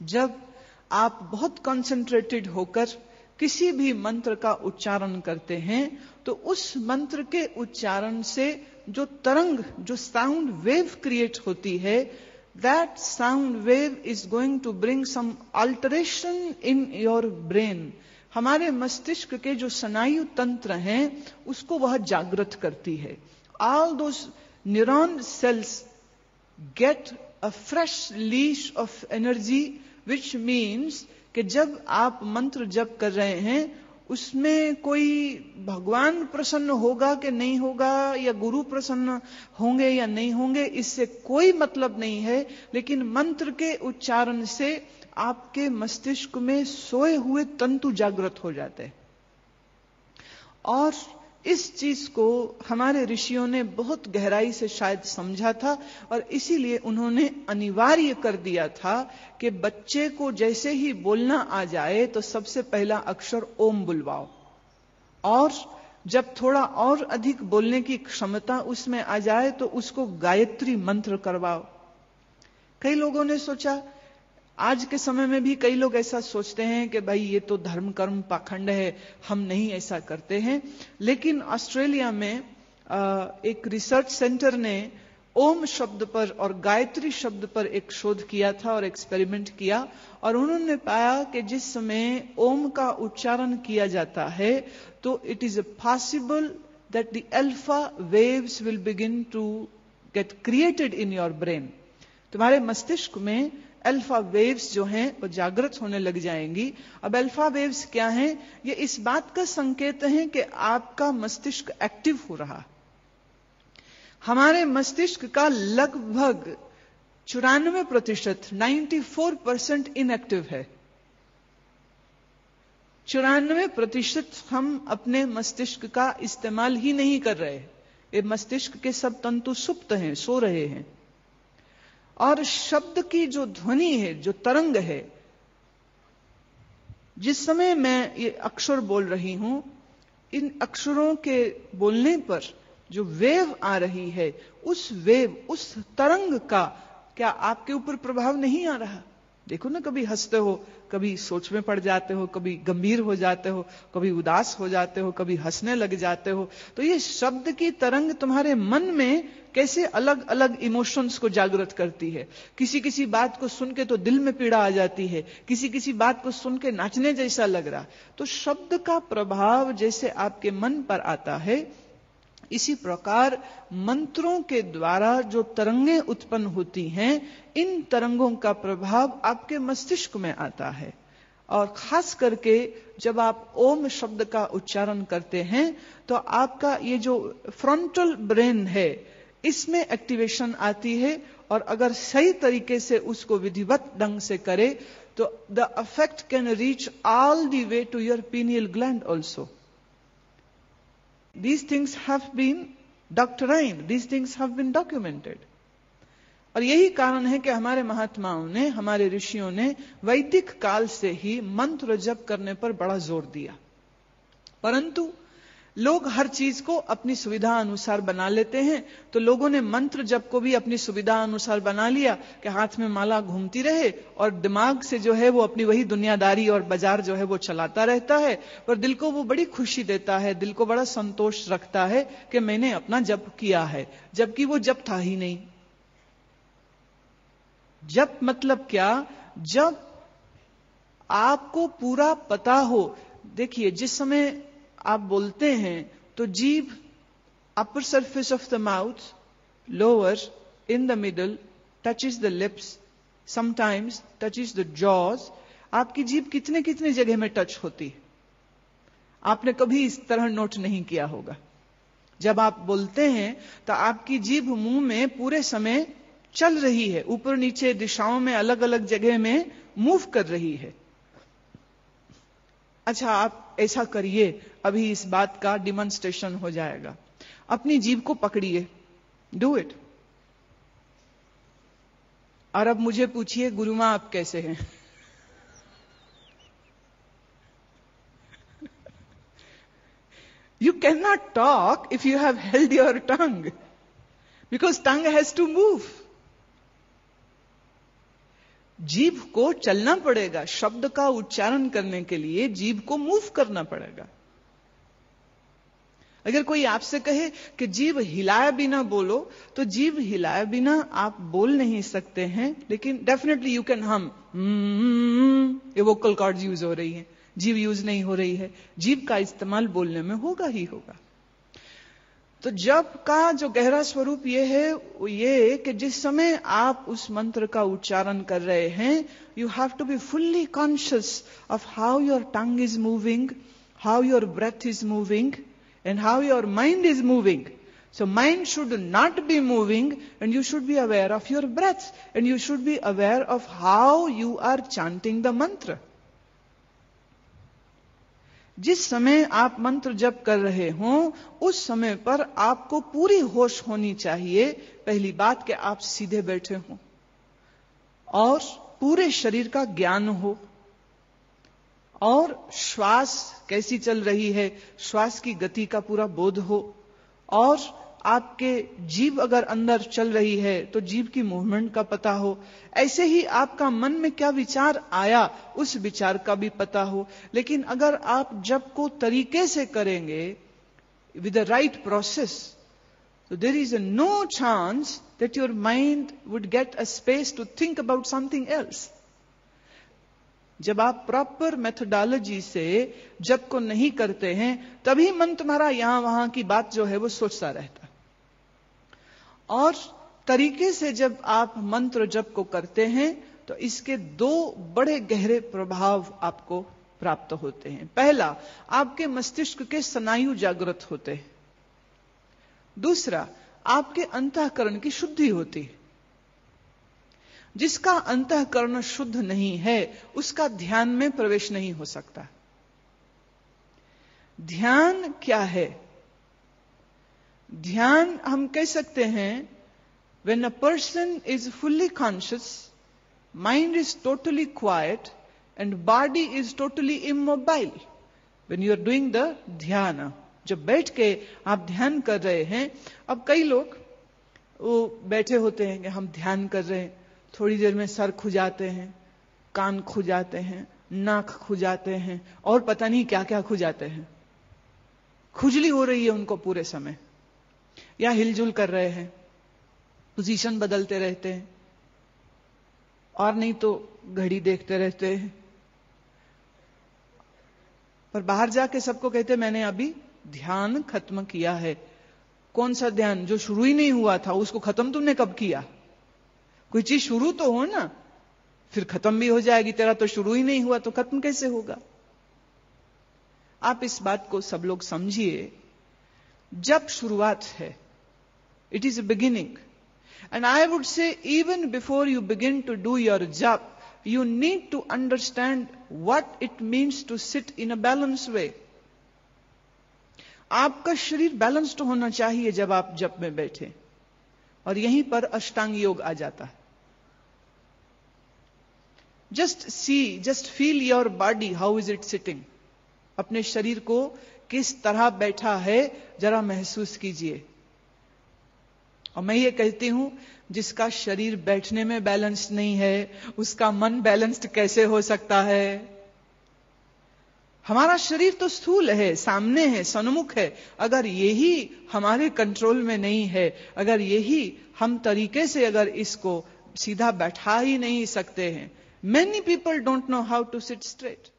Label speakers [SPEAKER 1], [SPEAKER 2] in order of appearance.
[SPEAKER 1] जब आप बहुत कंसंट्रेटेड होकर किसी भी मंत्र का उच्चारण करते हैं तो उस मंत्र के उच्चारण से जो तरंग, जो साउंड वेव क्रिएट होती है, that sound wave is going to bring some alteration in your brain. हमारे मस्तिष्क के जो स्नायु तंत्र हैं उसको वह जागृत करती है. All those neuron cells get a fresh leash of energy, which means कि जब आप मंत्र जप कर रहे हैं उसमें कोई भगवान प्रसन्न होगा कि नहीं होगा, या गुरु प्रसन्न होंगे या नहीं होंगे, इससे कोई मतलब नहीं है. लेकिन मंत्र के उच्चारण से आपके मस्तिष्क में सोए हुए तंतु जागृत हो जाते हैं. और इस चीज को हमारे ऋषियों ने बहुत गहराई से शायद समझा था और इसीलिए उन्होंने अनिवार्य कर दिया था कि बच्चे को जैसे ही बोलना आ जाए तो सबसे पहला अक्षर ओम बुलवाओ, और जब थोड़ा और अधिक बोलने की क्षमता उसमें आ जाए तो उसको गायत्री मंत्र करवाओ. कई लोगों ने सोचा, आज के समय में भी कई लोग ऐसा सोचते हैं कि भाई ये तो धर्म कर्म पाखंड है, हम नहीं ऐसा करते हैं. लेकिन ऑस्ट्रेलिया में एक रिसर्च सेंटर ने ओम शब्द पर और गायत्री शब्द पर एक शोध किया था और एक्सपेरिमेंट किया, और उन्होंने पाया कि जिस समय ओम का उच्चारण किया जाता है तो it is possible that the alpha waves will begin to get created in your brain. तुम्हारे मस्तिष्क में अल्फा वेव्स जो हैं वो जागृत होने लग जाएंगी. अब अल्फा वेव्स क्या हैं? ये इस बात का संकेत है कि आपका मस्तिष्क एक्टिव हो रहा. हमारे मस्तिष्क का लगभग 94%, 94% इनएक्टिव है. 94% हम अपने मस्तिष्क का इस्तेमाल ही नहीं कर रहे. ये मस्तिष्क के सब तंतु सुप्त हैं, सो रहे हैं. और शब्द की जो ध्वनि है, जो तरंग है, जिस समय मैं ये अक्षर बोल रही हूं, इन अक्षरों के बोलने पर जो वेव आ रही है, उस वेव, उस तरंग का क्या आपके ऊपर प्रभाव नहीं आ रहा? देखो ना, कभी हंसते हो, कभी सोच में पड़ जाते हो, कभी गंभीर हो जाते हो, कभी उदास हो जाते हो, कभी हंसने लग जाते हो. तो ये शब्द की तरंग तुम्हारे मन में कैसे अलग अलग इमोशंस को जागृत करती है. किसी किसी बात को सुन के तो दिल में पीड़ा आ जाती है, किसी किसी बात को सुन के नाचने जैसा लग रहा. तो शब्द का प्रभाव जैसे आपके मन पर आता है, इसी प्रकार मंत्रों के द्वारा जो तरंगें उत्पन्न होती हैं, इन तरंगों का प्रभाव आपके मस्तिष्क में आता है. और खास करके जब आप ओम शब्द का उच्चारण करते हैं तो आपका ये जो फ्रंटल ब्रेन है, इसमें एक्टिवेशन आती है. और अगर सही तरीके से उसको विधिवत ढंग से करे तो the effect can reach all the way to your pineal gland also. These things have been doctrined, these things have been documented. और यही कारण है कि हमारे महात्माओं ने, हमारे ऋषियों ने वैदिक काल से ही मंत्र जप करने पर बड़ा जोर दिया. परंतु लोग हर चीज को अपनी सुविधा अनुसार बना लेते हैं. तो लोगों ने मंत्र जप को भी अपनी सुविधा अनुसार बना लिया कि हाथ में माला घूमती रहे और दिमाग से जो है वो अपनी वही दुनियादारी और बाजार जो है वो चलाता रहता है. पर दिल को वो बड़ी खुशी देता है, दिल को बड़ा संतोष रखता है कि मैंने अपना जप किया है, जबकि वो जप था ही नहीं. जप मतलब क्या? जब आपको पूरा पता हो. देखिए, जिस समय आप बोलते हैं तो जीभ upper surface of the mouth, lower, in the middle, touches the lips, sometimes touches the jaws. आपकी जीभ कितने कितने जगह में टच होती है, आपने कभी इस तरह नोट नहीं किया होगा. जब आप बोलते हैं तो आपकी जीभ मुंह में पूरे समय चल रही है, ऊपर नीचे दिशाओं में अलग अलग जगह में मूव कर रही है. अच्छा, आप ऐसा करिए, अभी इस बात का डिमॉन्स्ट्रेशन हो जाएगा. अपनी जीभ को पकड़िए, डू इट. और अब मुझे पूछिए, गुरुमा आप कैसे हैं? You cannot talk if you have held your tongue, because tongue has to move. जीभ को चलना पड़ेगा, शब्द का उच्चारण करने के लिए जीभ को मूव करना पड़ेगा। अगर कोई आपसे कहे कि जीभ हिलाए बिना बोलो, तो जीभ हिलाए बिना आप बोल नहीं सकते हैं, लेकिन डेफिनेटली यू कैन हम, ये वोकल कॉर्ड्स यूज हो रही है, जीभ यूज नहीं हो रही है। जीभ का इस्तेमाल बोलने में होगा ही होगा। तो जप का जो गहरा स्वरूप ये है, वो ये कि जिस समय आप उस मंत्र का उच्चारण कर रहे हैं, you have to be fully conscious of how your tongue is moving, how your breath is moving, and how your mind is moving. So mind should not be moving, and you should be aware of your breath, and you should be aware of how you are chanting the mantra. जिस समय आप मंत्र जप कर रहे हो, उस समय पर आपको पूरी होश होनी चाहिए। पहली बात कि आप सीधे बैठे हो और पूरे शरीर का ज्ञान हो, और श्वास कैसी चल रही है, श्वास की गति का पूरा बोध हो, और आपके जीभ अगर अंदर चल रही है तो जीभ की मूवमेंट का पता हो। ऐसे ही आपका मन में क्या विचार आया, उस विचार का भी पता हो। लेकिन अगर आप जप को तरीके से करेंगे विद द राइट प्रोसेस, तो there is no chance that your mind would get a space to think about something else. जब आप प्रॉपर मेथोडोलॉजी से जप को नहीं करते हैं, तभी मन तुम्हारा यहां वहां की बात जो है वो सोचता रहता है। और तरीके से जब आप मंत्र जप को करते हैं, तो इसके दो बड़े गहरे प्रभाव आपको प्राप्त होते हैं। पहला, आपके मस्तिष्क के स्नायु जागृत होते हैं। दूसरा, आपके अंतःकरण की शुद्धि होती है। जिसका अंतःकरण शुद्ध नहीं है, उसका ध्यान में प्रवेश नहीं हो सकता। ध्यान क्या है? ध्यान हम कह सकते हैं, when a person is fully conscious, mind is totally quiet and body is totally immobile. When you are doing the ध्यान, जब बैठ के आप ध्यान कर रहे हैं। अब कई लोग वो बैठे होते हैं कि हम ध्यान कर रहे हैं, थोड़ी देर में सर खुजाते हैं, कान खुजाते हैं, नाक खुजाते हैं, और पता नहीं क्या क्या खुजाते हैं। खुजली हो रही है उनको पूरे समय, या हिलजुल कर रहे हैं, पोजीशन बदलते रहते हैं, और नहीं तो घड़ी देखते रहते हैं। पर बाहर जाके सबको कहते मैंने अभी ध्यान खत्म किया है। कौन सा ध्यान? जो शुरू ही नहीं हुआ था, उसको खत्म तुमने कब किया? कोई चीज शुरू तो हो ना, फिर खत्म भी हो जाएगी। तेरा तो शुरू ही नहीं हुआ तो खत्म कैसे होगा? आप इस बात को सब लोग समझिए। जब शुरुआत है, it is a beginning, and I would say even before you begin to do your jap, you need to understand what it means to sit in a balanced way. आपका शरीर बैलेंस्ड होना चाहिए जब आप जप में बैठे, और यहीं पर अष्टांग योग आ जाता है। Just feel your body, how is it sitting. अपने शरीर को किस तरह बैठा है जरा महसूस कीजिए। और मैं ये कहती हूं, जिसका शरीर बैठने में बैलेंस्ड नहीं है, उसका मन बैलेंस्ड कैसे हो सकता है? हमारा शरीर तो स्थूल है, सामने है, सन्मुख है। अगर यही हमारे कंट्रोल में नहीं है, अगर यही हम तरीके से अगर इसको सीधा बैठा ही नहीं सकते हैं, many people don't know how to sit straight.